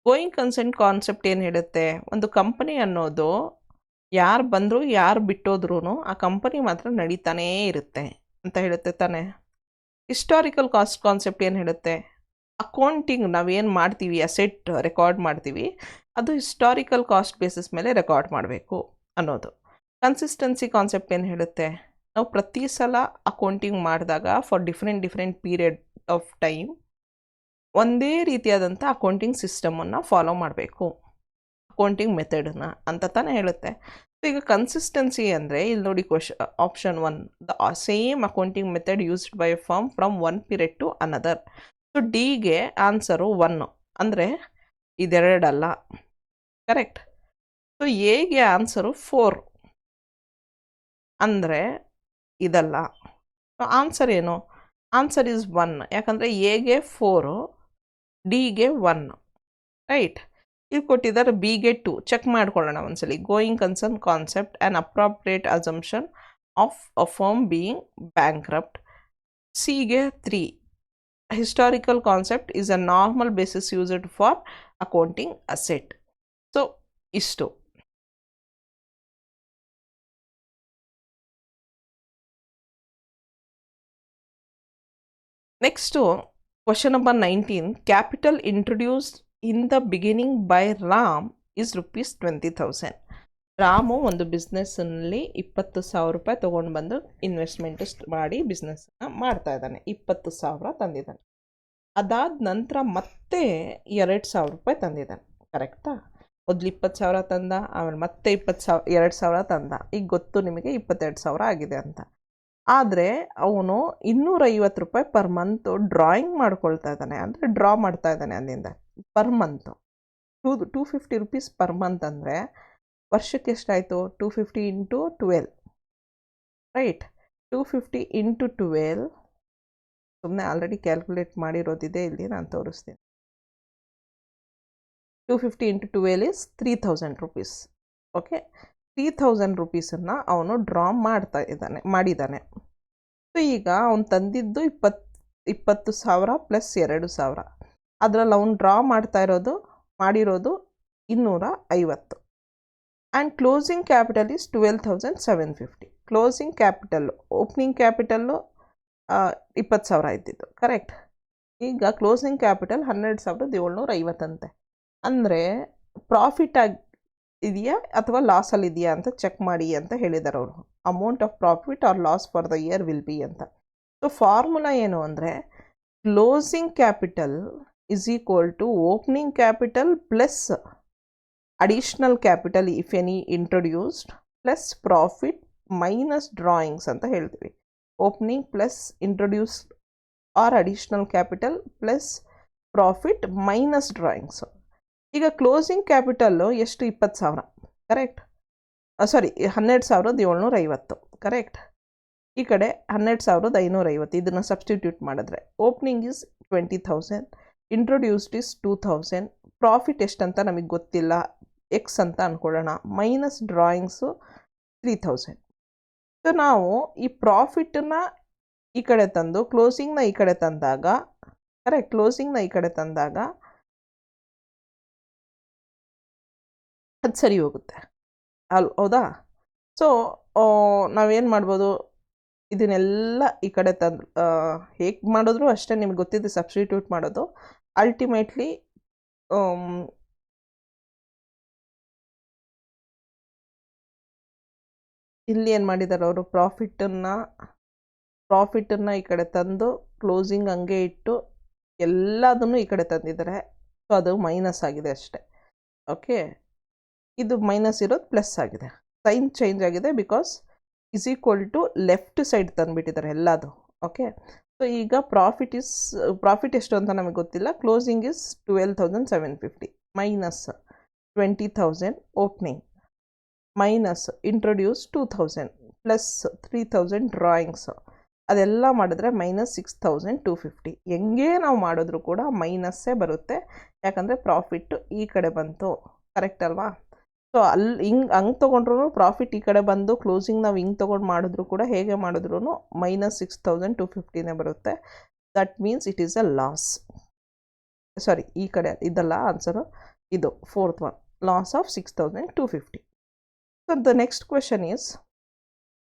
ಗೋಯಿಂಗ್ ಕನ್ಸರ್ನ್ ಕಾನ್ಸೆಪ್ಟ್ ಏನು ಹೇಳುತ್ತೆ? ಒಂದು ಕಂಪನಿ ಅನ್ನೋದು ಯಾರು ಬಂದರೂ ಯಾರು ಬಿಟ್ಟೋದ್ರೂ ಆ ಕಂಪನಿ ಮಾತ್ರ ನಡೀತಾನೇ ಇರುತ್ತೆ ಅಂತ ಹೇಳುತ್ತೆ ತಾನೇ. ಹಿಸ್ಟಾರಿಕಲ್ ಕಾಸ್ಟ್ ಕಾನ್ಸೆಪ್ಟ್ ಏನು ಹೇಳುತ್ತೆ? ಅಕೌಂಟಿಂಗ್ ನಾವೇನು ಮಾಡ್ತೀವಿ, ಅಸೆಟ್ ರೆಕಾರ್ಡ್ ಮಾಡ್ತೀವಿ, ಅದು ಹಿಸ್ಟಾರಿಕಲ್ ಕಾಸ್ಟ್ ಬೇಸಿಸ್ ಮೇಲೆ ರೆಕಾರ್ಡ್ ಮಾಡಬೇಕು ಅನ್ನೋದು. ಕನ್ಸಿಸ್ಟೆನ್ಸಿ ಕಾನ್ಸೆಪ್ಟ್ ಏನು ಹೇಳುತ್ತೆ? ನಾವು ಪ್ರತಿ ಸಲ ಅಕೌಂಟಿಂಗ್ ಮಾಡಿದಾಗ for different period of time ಒಂದೇ ರೀತಿಯಾದಂಥ ಅಕೌಂಟಿಂಗ್ ಸಿಸ್ಟಮನ್ನು ಫಾಲೋ ಮಾಡಬೇಕು, ಅಕೌಂಟಿಂಗ್ ಮೆಥಡನ್ನ ಅಂತ ತಾನೇ ಹೇಳುತ್ತೆ. ಸೊ ಈಗ ಕನ್ಸಿಸ್ಟೆನ್ಸಿ ಅಂದರೆ ಇಲ್ಲಿ ನೋಡಿ option 1, the same accounting method used by firm from one period to another. So ಡಿಗೆ ಆನ್ಸರು 1, ಅಂದರೆ ಇದೆರಡಲ್ಲ. ಕರೆಕ್ಟ್. ಸೊ ಎಗೆ ಆನ್ಸರು 4, ಅಂದರೆ ಇದಲ್ಲ. ಆನ್ಸರ್ ಏನು? ಆನ್ಸರ್ ಈಸ್ 1, ಯಾಕಂದರೆ ಎಗೆ 4, ಡಿಗೆ 1, ರೈಟ್? ಇಲ್ಲಿ ಕೊಟ್ಟಿದ್ದಾರೆ ಬಿಗೆ 2. ಚೆಕ್ ಮಾಡ್ಕೊಳ್ಳೋಣ ಒಂದ್ಸಲಿ. Going concern concept, an appropriate assumption of a firm being bankrupt. ಸಿಗೆ 3, historical concept is a normal basis used for accounting asset. So ಇಷ್ಟು. Next question number 19. Capital introduced in the beginning by Ram is ₹20,000. Ram ಒಂದು ಬಿಸ್ನೆಸ್ನಲ್ಲಿ 20,000 ರೂಪಾಯಿ ತೊಗೊಂಡು ಬಂದು investment ಮಾಡಿ ಬಿಸ್ನೆಸ್ನ ಮಾಡ್ತಾ ಇದ್ದಾನೆ. 20,000 ತಂದಿದ್ದಾನೆ. ಅದಾದ ನಂತರ ಮತ್ತೆ 2,000 ರೂಪಾಯಿ ತಂದಿದ್ದಾನೆ, ಕರೆಕ್ಟಾ? ಮೊದಲು 20,000 ತಂದ, ಆಮೇಲೆ ಮತ್ತೆ 2,000 ತಂದ. ಈಗ ಗೊತ್ತು ನಿಮಗೆ 22,000 ಆಗಿದೆ ಅಂತ. ಆದರೆ ಅವನು 250 ರೂಪಾಯಿ ಪರ್ ಮಂತು ಡ್ರಾಯಿಂಗ್ ಮಾಡ್ಕೊಳ್ತಾ ಇದ್ದಾನೆ, ಅಂದರೆ ಡ್ರಾ ಮಾಡ್ತಾ ಇದ್ದಾನೆ ಅಲ್ಲಿಂದ per month. 250 rupees per month ಅಂದರೆ ವರ್ಷಕ್ಕೆ ಎಷ್ಟಾಯಿತು? 250 ಇಂಟು 12, ರೈಟ್? 250 ಇಂಟು 12, ಸುಮ್ಮನೆ ಆಲ್ರೆಡಿ ಕ್ಯಾಲ್ಕುಲೇಟ್ ಮಾಡಿರೋದಿದೆ ಇಲ್ಲಿ, ನಾನು ತೋರಿಸ್ತೀನಿ. 250 ಇಂಟು 12 ಇಸ್ 3,000 ರುಪೀಸ್. ಓಕೆ, 3,000 ರುಪೀಸನ್ನು ಅವನು ಡ್ರಾ ಮಾಡಿದ್ದಾನೆ. ಸೊ ಈಗ ಅವನು ತಂದಿದ್ದು 20,000 ಪ್ಲಸ್ 2,000. ಅದರಲ್ಲಿ ಅವನು ಡ್ರಾ ಮಾಡಿರೋದು 250. And closing capital is 12,750. Closing capital, opening capital 20,000 ಇದ್ದಿದ್ದು, ಕರೆಕ್ಟ್? ಈಗ ಕ್ಲೋಸಿಂಗ್ ಕ್ಯಾಪಿಟಲ್ 12,750 ಅಂತೆ. ಅಂದರೆ ಪ್ರಾಫಿಟ್ ಇದೆಯಾ ಅಥವಾ ಲಾಸಲ್ಲಿ ಇದೆಯಾ ಅಂತ ಚೆಕ್ ಮಾಡಿ ಅಂತ ಹೇಳಿದ್ದಾರೆ ಅವರು. Amount of profit or loss for the year will be ಅಂತ. ಸೊ ಫಾರ್ಮುಲಾ ಏನು ಅಂದರೆ closing capital is equal to opening capital plus additional capital if any introduced plus profit minus drawings ಅಂತ ಹೇಳ್ತೀವಿ. Opening plus introduced or additional capital plus profit minus drawings. ಈಗ closing capital ಎಷ್ಟು? 20,000, correct? ಸಾರಿ, 12,750, correct? ಈ ಕಡೆ 12,550, ಇದನ್ನು substitute ಮಾಡಿದ್ರೆ opening is 20,000, introduced is 2,000, profit ಎಷ್ಟಂತ ನಮಗೆ ಗೊತ್ತಿಲ್ಲ, ಎಕ್ಸ್ ಅಂತ ಅಂದ್ಕೊಳ್ಳೋಣ, ಮೈನಸ್ ಡ್ರಾಯಿಂಗ್ಸು 3,000. ಸೊ ನಾವು ಈ ಪ್ರಾಫಿಟನ್ನು ಈ ಕಡೆ ತಂದು ಕ್ಲೋಸಿಂಗ್ನ ಈ ಕಡೆ ತಂದಾಗ, ಕರೆಕ್ಟ್? ಕ್ಲೋಸಿಂಗ್ನ ಈ ಕಡೆ ತಂದಾಗ ಅದು ಸರಿ ಹೋಗುತ್ತೆ, ಹೌದಾ? ಸೊ ನಾವೇನು ಮಾಡ್ಬೋದು, ಇದನ್ನೆಲ್ಲ ಈ ಕಡೆ ತಂದು ಹೇಗೆ ಮಾಡಿದ್ರು ಅಷ್ಟೇ, ನಿಮ್ಗೆ ಗೊತ್ತಿದೆ ಸಬ್ಸ್ಟಿಟ್ಯೂಟ್ ಮಾಡೋದು. ಅಲ್ಟಿಮೇಟ್ಲಿ ಇಲ್ಲಿ ಏನು ಮಾಡಿದ್ದಾರೆ ಅವರು, ಪ್ರಾಫಿಟನ್ನು ಈ ಕಡೆ ತಂದು ಕ್ಲೋಸಿಂಗ್ ಹಂಗೆ ಇಟ್ಟು ಎಲ್ಲದನ್ನು ಈ ಕಡೆ ತಂದಿದ್ದಾರೆ. ಸೊ ಅದು ಮೈನಸ್ ಆಗಿದೆ ಅಷ್ಟೆ. ಓಕೆ, ಇದು ಮೈನಸ್ ಇರೋದು ಪ್ಲಸ್ ಆಗಿದೆ, ಸೈನ್ ಚೇಂಜ್ ಆಗಿದೆ, because is equal to left side ತಂದುಬಿಟ್ಟಿದ್ದಾರೆ ಎಲ್ಲದು. ಓಕೆ, ಸೊ ಈಗ ಪ್ರಾಫಿಟ್ ಎಷ್ಟು ಅಂತ ನಮಗೆ ಗೊತ್ತಿಲ್ಲ. Closing is 12,750 minus 20,000 opening minus introduce 2,000 plus 3,000 drawings, ಅದೆಲ್ಲ ಮಾಡಿದ್ರೆ ಮೈನಸ್ 6,250. ಹೆಂಗೆ ನಾವು ಮಾಡಿದ್ರು ಕೂಡ ಮೈನಸ್ಸೇ ಬರುತ್ತೆ, ಯಾಕಂದರೆ ಪ್ರಾಫಿಟ್ಟು ಈ ಕಡೆ ಬಂತು, ಕರೆಕ್ಟ್ ಅಲ್ವಾ? ಸೊ ಹಂಗೆ ತೊಗೊಂಡ್ರು ಪ್ರಾಫಿಟ್ ಈ ಕಡೆ ಬಂದು ಕ್ಲೋಸಿಂಗ್ ನಾವು ಹಿಂಗೆ ತೊಗೊಂಡು ಮಾಡಿದ್ರು ಕೂಡ, ಹೇಗೆ ಮಾಡಿದ್ರು ಮೈನಸ್ 6,250ನೇ ಬರುತ್ತೆ. That means it is a loss. Sorry, ಈ ಕಡೆ ಇದಲ್ಲ ಆನ್ಸರು, ಇದು 4th one, loss of 6,250. So the next question is,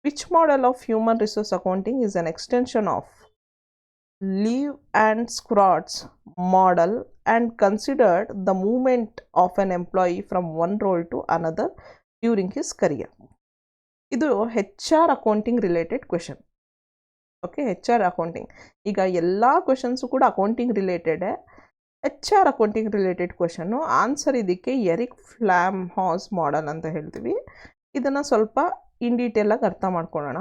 which model of human resource accounting is an extension of Lev and Scrott's model and considered the movement of an employee from one role to another during his career? ಇದು HR accounting related question. Okay, HR accounting. ಈಗ ಎಲ್ಲ questions ಕೂಡ accounting ರಿಲೇಟೆಡೇ. HR accounting related question. Answer ಇದಕ್ಕೆ Eric Flamholtz model ಅಂತ ಹೇಳ್ತೀವಿ. ಇದನ್ನು ಸ್ವಲ್ಪ ಇನ್ ಡೀಟೇಲಾಗಿ ಅರ್ಥ ಮಾಡ್ಕೊಳ್ಳೋಣ.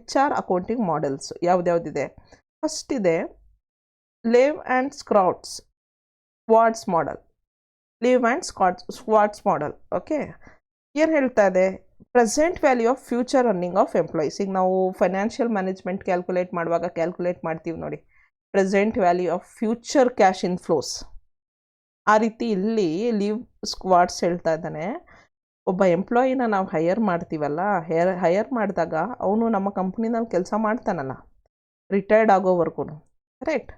HR ಅಕೌಂಟಿಂಗ್ ಮಾಡೆಲ್ಸ್ ಯಾವುದ್ಯಾವುದಿದೆ? ಫಸ್ಟ್ ಇದೆ Lev and Schwartz model. Lev and Schwartz model. Okay, ಏನು ಹೇಳ್ತಾ ಇದೆ? Present value of future earning of employees. ಈಗ ನಾವು ಫೈನಾನ್ಷಿಯಲ್ ಮ್ಯಾನೇಜ್ಮೆಂಟ್ ಕ್ಯಾಲ್ಕುಲೇಟ್ ಮಾಡುವಾಗ ಕ್ಯಾಲ್ಕುಲೇಟ್ ಮಾಡ್ತೀವಿ ನೋಡಿ, present value of future cash inflows. ಆ ರೀತಿ ಇಲ್ಲಿ ಲೀವ್ ಸ್ಕ್ವಾಟ್ಸ್ ಹೇಳ್ತಾ ಇದ್ದಾನೆ, ಒಬ್ಬ ಎಂಪ್ಲಾಯಿನ ನಾವು ಹೈಯರ್ ಮಾಡ್ತೀವಲ್ಲ, ಹೈಯರ್ ಮಾಡಿದಾಗ ಅವನು ನಮ್ಮ ಕಂಪ್ನಿನಲ್ಲಿ ಕೆಲಸ ಮಾಡ್ತಾನಲ್ಲ ರಿಟೈರ್ಡ್ ಆಗೋವರೆಗೂ, ಕರೆಕ್ಟ್?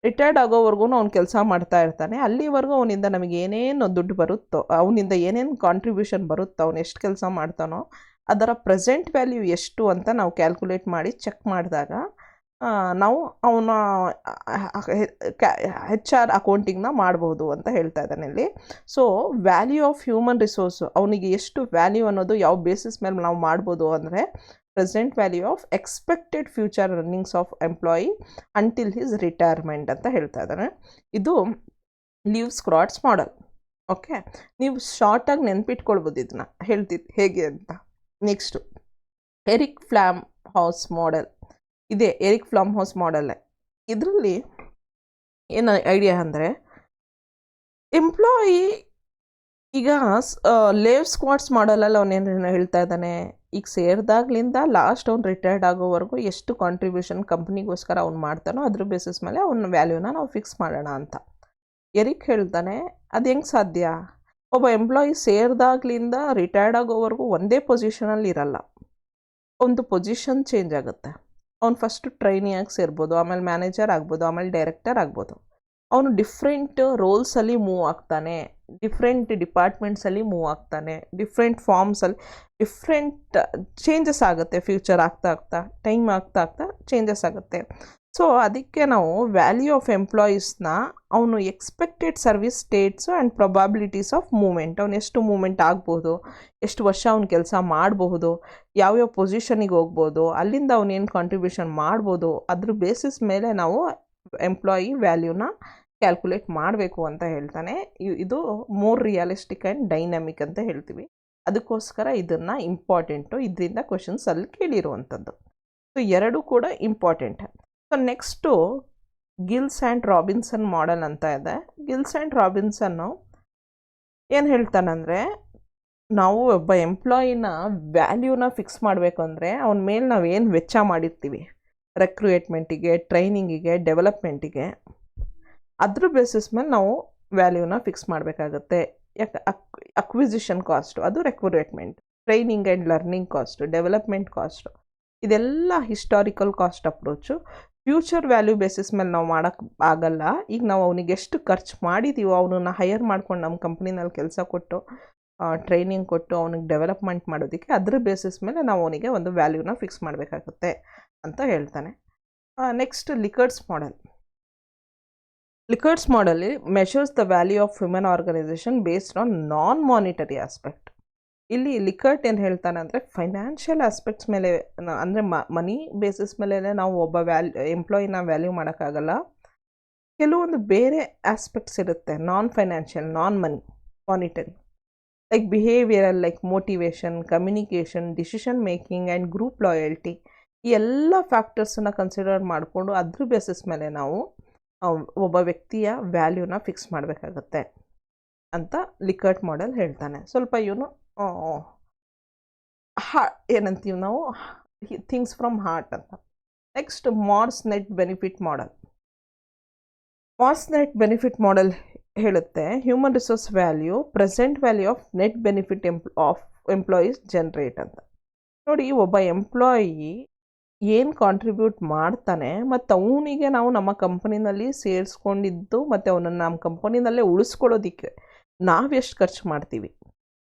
ರಿಟೈರ್ಡ್ ಆಗೋವರೆಗೂ ಅವ್ನು ಕೆಲಸ ಮಾಡ್ತಾ ಇರ್ತಾನೆ. ಅಲ್ಲಿವರೆಗೂ ಅವನಿಂದ ನಮಗೆ ಏನೇನು ದುಡ್ಡು ಬರುತ್ತೋ, ಅವನಿಂದ ಏನೇನು ಕಾಂಟ್ರಿಬ್ಯೂಷನ್ ಬರುತ್ತೋ, ಅವನು ಎಷ್ಟು ಕೆಲಸ ಮಾಡ್ತಾನೋ ಅದರ ಪ್ರೆಸೆಂಟ್ ವ್ಯಾಲ್ಯೂ ಎಷ್ಟು ಅಂತ ನಾವು ಕ್ಯಾಲ್ಕುಲೇಟ್ ಮಾಡಿ ಚೆಕ್ ಮಾಡಿದಾಗ ನಾವು ಅವನ HR ಅಕೌಂಟಿಂಗ್ನ ಮಾಡ್ಬೋದು ಅಂತ ಹೇಳ್ತಾ ಇದ್ದಾನೆ ಇಲ್ಲಿ. So value of human resource, ಅವನಿಗೆ ಎಷ್ಟು ವ್ಯಾಲ್ಯೂ ಅನ್ನೋದು ಯಾವ ಬೇಸಿಸ್ ಮೇಲೆ ನಾವು ಮಾಡ್ಬೋದು ಅಂದರೆ present value of expected future earnings of employee until his retirement ಅಂತ ಹೇಳ್ತಾ ಇದ್ದಾರೆ. ಇದು ಲೀವ್ ಸ್ಕ್ರಾಟ್ಸ್ ಮಾಡೆಲ್. ಓಕೆ, ನೀವು ಶಾರ್ಟಾಗಿ ನೆನ್ಪಿಟ್ಕೊಳ್ಬೋದು ಇದನ್ನ, ಹೇಳ್ತಿದ್ದು ಹೇಗೆ ಅಂತ. Next Eric Flamholtz model ಇದೆ. ಎರಿಕ್ ಫ್ಲಾಮ್ ಹೌಸ್ ಮಾಡೆಲ್ಲೇ. ಇದರಲ್ಲಿ ಏನು ಐಡಿಯಾ ಅಂದರೆ, ಎಂಪ್ಲಾಯಿ ಈಗ ಲೇವ್ ಸ್ಕ್ವಾಟ್ಸ್ ಮಾಡಲ್ಲ, ಅವನೇನು ಹೇಳ್ತಾ ಇದ್ದಾನೆ, ಈಗ ಸೇರಿದಾಗ್ಲಿಂದ ಲಾಸ್ಟ್ ಅವ್ನು ರಿಟೈರ್ಡ್ ಆಗೋವರೆಗೂ ಎಷ್ಟು ಕಾಂಟ್ರಿಬ್ಯೂಷನ್ ಕಂಪ್ನಿಗೋಸ್ಕರ ಅವ್ನು ಮಾಡ್ತಾನೋ ಅದ್ರ ಬೇಸಿಸ್ ಮೇಲೆ ಅವ್ನ ವ್ಯಾಲ್ಯೂನ ನಾವು ಫಿಕ್ಸ್ ಮಾಡೋಣ ಅಂತ. ಎರಿಕ್ ಹೇಳ್ತಾನೆ, ಅದು ಹೆಂಗೆ ಸಾಧ್ಯ? ಒಬ್ಬ ಎಂಪ್ಲಾಯಿ ಸೇರಿದಾಗ್ಲಿಂದ ರಿಟೈರ್ಡ್ ಆಗೋವರೆಗೂ ಒಂದೇ ಪೊಸಿಷನಲ್ಲಿ ಇರಲ್ಲ, ಒಂದು ಪೊಸಿಷನ್ ಚೇಂಜ್ ಆಗುತ್ತೆ. ಅವ್ನು ಫಸ್ಟು ಟ್ರೈನಿಯಾಗಿ ಸೇರ್ಬೋದು, ಆಮೇಲೆ ಮ್ಯಾನೇಜರ್ ಆಗ್ಬೋದು, ಆಮೇಲೆ ಡೈರೆಕ್ಟರ್ ಆಗ್ಬೋದು. ಅವನು ಡಿಫ್ರೆಂಟ್ ರೋಲ್ಸಲ್ಲಿ ಮೂವ್ ಆಗ್ತಾನೆ, ಡಿಫ್ರೆಂಟ್ ಡಿಪಾರ್ಟ್ಮೆಂಟ್ಸಲ್ಲಿ ಮೂವ್ ಆಗ್ತಾನೆ, ಡಿಫ್ರೆಂಟ್ ಫಾರ್ಮ್ಸಲ್ಲಿ ಡಿಫ್ರೆಂಟ್ ಚೇಂಜಸ್ ಆಗುತ್ತೆ. ಫ್ಯೂಚರ್ ಆಗ್ತಾ ಆಗ್ತಾ ಟೈಮ್ ಆಗ್ತಾ ಆಗ್ತಾ ಚೇಂಜಸ್ ಆಗುತ್ತೆ. ಸೊ ಅದಕ್ಕೆ ನಾವು ವ್ಯಾಲ್ಯೂ ಆಫ್ ಎಂಪ್ಲಾಯೀಸ್ನ ಅವನು expected service states and probabilities of movement, ಅವ್ನು ಎಷ್ಟು ಮೂಮೆಂಟ್ ಆಗ್ಬೋದು, ಎಷ್ಟು ವರ್ಷ ಅವ್ನು ಕೆಲಸ ಮಾಡಬಹುದು, ಯಾವ್ಯಾವ ಪೊಸಿಷನಿಗೆ ಹೋಗ್ಬೋದು, ಅಲ್ಲಿಂದ ಅವನೇನು ಕಾಂಟ್ರಿಬ್ಯೂಷನ್ ಮಾಡ್ಬೋದು, ಅದ್ರ ಬೇಸಿಸ್ ಮೇಲೆ ನಾವು ಎಂಪ್ಲಾಯಿ ವ್ಯಾಲ್ಯೂನ ಕ್ಯಾಲ್ಕುಲೇಟ್ ಮಾಡಬೇಕು ಅಂತ ಹೇಳ್ತಾನೆ. ಇದು ಮೋರ್ ರಿಯಲಿಸ್ಟಿಕ್ ಆ್ಯಂಡ್ ಡೈನಾಮಿಕ್ ಅಂತ ಹೇಳ್ತೀವಿ. ಅದಕ್ಕೋಸ್ಕರ ಇದನ್ನು ಇಂಪಾರ್ಟೆಂಟು, ಇದರಿಂದ ಕ್ವೆಶನ್ಸಲ್ಲಿ ಕೇಳಿರುವಂಥದ್ದು. ಸೊ ಎರಡೂ ಕೂಡ important. So next Gilles and Robinson model ಅಂತ ಇದೆ. ಗಿಲ್ಸ್ ಆ್ಯಂಡ್ ರಾಬಿನ್ಸನ್ನು ಏನು ಹೇಳ್ತಾನಂದರೆ, ನಾವು ಒಬ್ಬ ಎಂಪ್ಲಾಯಿನ ವ್ಯಾಲ್ಯೂನ ಫಿಕ್ಸ್ ಮಾಡಬೇಕು ಅಂದರೆ ಅವನ ಮೇಲೆ ನಾವು ಏನು ವೆಚ್ಚ ಮಾಡಿರ್ತೀವಿ, ರೆಕ್ರೂಟ್ಮೆಂಟಿಗೆ, ಟ್ರೈನಿಂಗಿಗೆ, ಡೆವಲಪ್ಮೆಂಟಿಗೆ, ಅದ್ರ ಬೇಸಿಸ್ ಮೇಲೆ ನಾವು ವ್ಯಾಲ್ಯೂನ ಫಿಕ್ಸ್ ಮಾಡಬೇಕಾಗತ್ತೆ. ಯಾಕೆ ಅಕ್ವಿಸಿಷನ್ ಕಾಸ್ಟು, ಅದು recruitment, training and learning cost, development cost, ಇದೆಲ್ಲ historical cost approach. Future value basis ಮೇಲೆ ನಾವು ಮಾಡೋಕ್ಕೆ ಆಗಲ್ಲ. ಈಗ ನಾವು ಅವನಿಗೆ ಎಷ್ಟು ಖರ್ಚು ಮಾಡಿದ್ದೀವೋ, ಅವನನ್ನು ಹೈಯರ್ ಮಾಡ್ಕೊಂಡು ನಮ್ಮ ಕಂಪ್ನಿನಲ್ಲಿ ಕೆಲಸ ಕೊಟ್ಟು ಟ್ರೈನಿಂಗ್ ಕೊಟ್ಟು ಅವನಿಗೆ ಡೆವಲಪ್ಮೆಂಟ್ ಮಾಡೋದಕ್ಕೆ ಅದ್ರ ಬೇಸಿಸ್ ಮೇಲೆ ನಾವು ಅವನಿಗೆ ಒಂದು ವ್ಯಾಲ್ಯೂನ ಫಿಕ್ಸ್ ಮಾಡಬೇಕಾಗುತ್ತೆ ಅಂತ ಹೇಳ್ತಾನೆ. Next Likert's model. ಲಿಕರ್ಡ್ಸ್ ಮಾಡೆಲ್ಲಿ measures the value of human organisation based on non monetary aspect. ಇಲ್ಲಿ ಲಿಕರ್ಟ್ ಏನು ಹೇಳ್ತಾನೆ ಅಂದರೆ, ಫೈನಾನ್ಷಿಯಲ್ ಆಸ್ಪೆಕ್ಟ್ಸ್ ಮೇಲೆ ಅಂದರೆ ಮನಿ ಬೇಸಿಸ್ ಮೇಲೆ ನಾವು ಒಬ್ಬ ಎಂಪ್ಲಾಯಿನ ವ್ಯಾಲ್ಯೂ ಮಾಡೋಕ್ಕಾಗಲ್ಲ. ಕೆಲವೊಂದು ಬೇರೆ ಆಸ್ಪೆಕ್ಟ್ಸ್ ಇರುತ್ತೆ, non financial, non monetary, like behavioural, like motivation, communication, decision making and group loyalty. ಈ ಎಲ್ಲ ಫ್ಯಾಕ್ಟರ್ಸನ್ನು ಕನ್ಸಿಡರ್ ಮಾಡಿಕೊಂಡು ಅದ್ರ ಬೇಸಿಸ್ ಮೇಲೆ ನಾವು ಒಬ್ಬ ವ್ಯಕ್ತಿಯ ವ್ಯಾಲ್ಯೂನ ಫಿಕ್ಸ್ ಮಾಡಬೇಕಾಗತ್ತೆ ಅಂತ ಲಿಕರ್ಟ್ ಮಾಡೆಲ್ ಹೇಳ್ತಾನೆ. ಸ್ವಲ್ಪ ಇವನು ಏನಂತೀವಿ ನಾವು, ಥಿಂಗ್ಸ್ ಫ್ರಮ್ ಹಾರ್ಟ್ ಅಂತ. Next Morse net benefit model. Morse net benefit model ಹೇಳುತ್ತೆ, human resource value, present value of net benefit of employees generate ಅಂತ. ನೋಡಿ, ಒಬ್ಬ ಎಂಪ್ಲಾಯಿ ಏನು ಕಾಂಟ್ರಿಬ್ಯೂಟ್ ಮಾಡ್ತಾನೆ ಮತ್ತು ಅವನಿಗೆ ನಾವು ನಮ್ಮ ಕಂಪನಿನಲ್ಲಿ ಸೇರಿಸ್ಕೊಂಡಿದ್ದು ಮತ್ತು ಅವನನ್ನು ನಮ್ಮ ಕಂಪನಿನಲ್ಲೇ ಉಳಿಸ್ಕೊಳ್ಳೋದಕ್ಕೆ ನಾವೆಷ್ಟು ಖರ್ಚು ಮಾಡ್ತೀವಿ,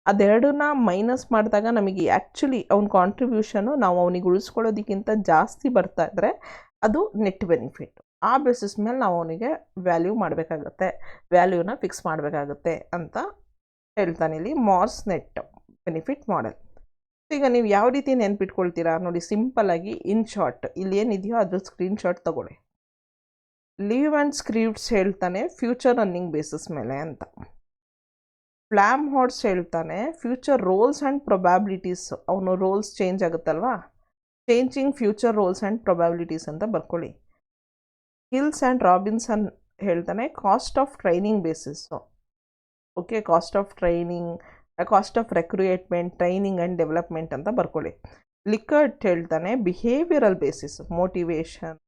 ಅದೆರಡನ್ನ ಮೈನಸ್ ಮಾಡಿದಾಗ ನಮಗೆ ಆ್ಯಕ್ಚುಲಿ ಅವ್ನ ಕಾಂಟ್ರಿಬ್ಯೂಷನು ನಾವು ಅವನಿಗೆ ಉಳಿಸ್ಕೊಳ್ಳೋದಕ್ಕಿಂತ ಜಾಸ್ತಿ ಬರ್ತಾ ಇದ್ದರೆ ಅದು ನೆಟ್ ಬೆನಿಫಿಟ್. ಆ ಬೇಸಿಸ್ ಮೇಲೆ ನಾವು ಅವನಿಗೆ ವ್ಯಾಲ್ಯೂ ಮಾಡಬೇಕಾಗತ್ತೆ, ವ್ಯಾಲ್ಯೂನ ಫಿಕ್ಸ್ ಮಾಡಬೇಕಾಗತ್ತೆ ಅಂತ ಹೇಳ್ತಾನೆ ಇಲ್ಲಿ ಮಾರ್ಸ್ ನೆಟ್ ಬೆನಿಫಿಟ್ ಮಾಡೆಲ್. ಈಗ ನೀವು ಯಾವ ರೀತಿ ನೆನ್ಪಿಟ್ಕೊಳ್ತೀರಾ ನೋಡಿ, ಸಿಂಪಲ್ಲಾಗಿ ಇನ್ ಶಾರ್ಟ್ ಇಲ್ಲಿ ಏನಿದೆಯೋ ಅದ್ರ ಸ್ಕ್ರೀನ್ಶಾಟ್ ತೊಗೊಳ್ಳಿ. ಲೀವ್ ಆ್ಯಂಡ್ ಸ್ಕ್ರಿಪ್ಟ್ಸ್ ಹೇಳ್ತಾನೆ ಫ್ಯೂಚರ್ ರನ್ನಿಂಗ್ ಬೇಸಿಸ್ ಮೇಲೆ ಅಂತ. ಫ್ಲಾಮ್ ಹಾರ್ಟ್ಸ್ ಹೇಳ್ತಾನೆ ಫ್ಯೂಚರ್ ರೋಲ್ಸ್ ಆ್ಯಂಡ್ ಪ್ರೊಬ್ಯಾಬಿಲಿಟೀಸ್, ಅವನು ರೋಲ್ಸ್ ಚೇಂಜ್ ಆಗುತ್ತಲ್ವಾ, changing future roles and probabilities ಅಂತ ಬರ್ಕೊಳ್ಳಿ. ಗಿಲ್ಸ್ ಆ್ಯಂಡ್ ರಾಬಿನ್ಸನ್ ಹೇಳ್ತಾನೆ cost of training basis. Okay, cost of training, cost of recruitment, training and development ಅಂತ ಬರ್ಕೊಳ್ಳಿ. ಲಿಕರ್ಟ್ ಹೇಳ್ತಾನೆ ಬಿಹೇವಿಯರಲ್ ಬೇಸಿಸ್, ಮೋಟಿವೇಶನ್,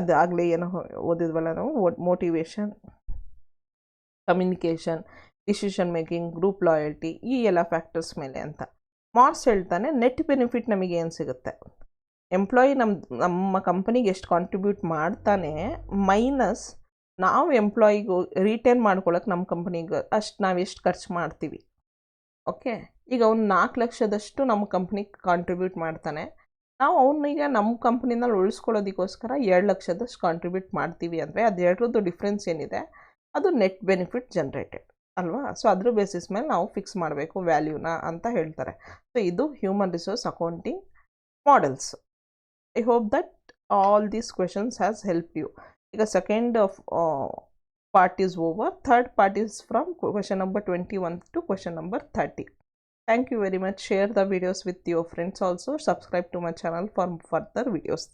ಅದಾಗಲೇ ಏನೋ ಓದಿದ್ವಲ್ಲ ನಾವು, motivation, communication, decision making, group loyalty, ಈ ಎಲ್ಲ ಫ್ಯಾಕ್ಟರ್ಸ್ ಮೇಲೆ ಅಂತ. ಮಾರ್ಸ್ ಹೇಳ್ತಾನೆ ನೆಟ್ ಬೆನಿಫಿಟ್ ನಮಗೆ ಏನು ಸಿಗುತ್ತೆ, ಎಂಪ್ಲಾಯಿ ನಮ್ಮ ಕಂಪನಿಗೆ ಎಷ್ಟು ಕಾಂಟ್ರಿಬ್ಯೂಟ್ ಮಾಡ್ತಾನೆ ಮೈನಸ್ ನಾವು ಎಂಪ್ಲಾಯಿಗೂ ರಿಟೈನ್ ಮಾಡ್ಕೊಳ್ಳೋಕೆ ನಮ್ಮ ಕಂಪ್ನಿಗೆ ಅಷ್ಟು ನಾವು ಎಷ್ಟು ಖರ್ಚು ಮಾಡ್ತೀವಿ. ಓಕೆ, ಈಗ ಅವ್ನು 4 ಲಕ್ಷದಷ್ಟು ನಮ್ಮ ಕಂಪ್ನಿಗೆ ಕಾಂಟ್ರಿಬ್ಯೂಟ್ ಮಾಡ್ತಾನೆ, ನಾವು ಅವನಿಗೆ ನಮ್ಮ ಕಂಪ್ನಿನಲ್ಲಿ ಉಳಿಸ್ಕೊಳ್ಳೋದಕ್ಕೋಸ್ಕರ 2 ಲಕ್ಷದಷ್ಟು ಕಾಂಟ್ರಿಬ್ಯೂಟ್ ಮಾಡ್ತೀವಿ ಅಂದರೆ ಅದೆರಡರದ್ದು ಡಿಫ್ರೆನ್ಸ್ ಏನಿದೆ ಅದು ನೆಟ್ ಬೆನಿಫಿಟ್ ಜನ್ರೇಟೆಡ್ ಅಲ್ವಾ? ಸೊ ಅದ್ರ ಬೇಸಿಸ್ ಮೇಲೆ ನಾವು ಫಿಕ್ಸ್ ಮಾಡಬೇಕು ವ್ಯಾಲ್ಯೂನ ಅಂತ ಹೇಳ್ತಾರೆ. ಸೊ ಇದು human resource accounting models. I hope that all these questions has help you. ಈಗ second part is over. Third part is from question number 21 to question number 30. Thank you very much. Share the videos with your friends also. Subscribe to my channel for further videos.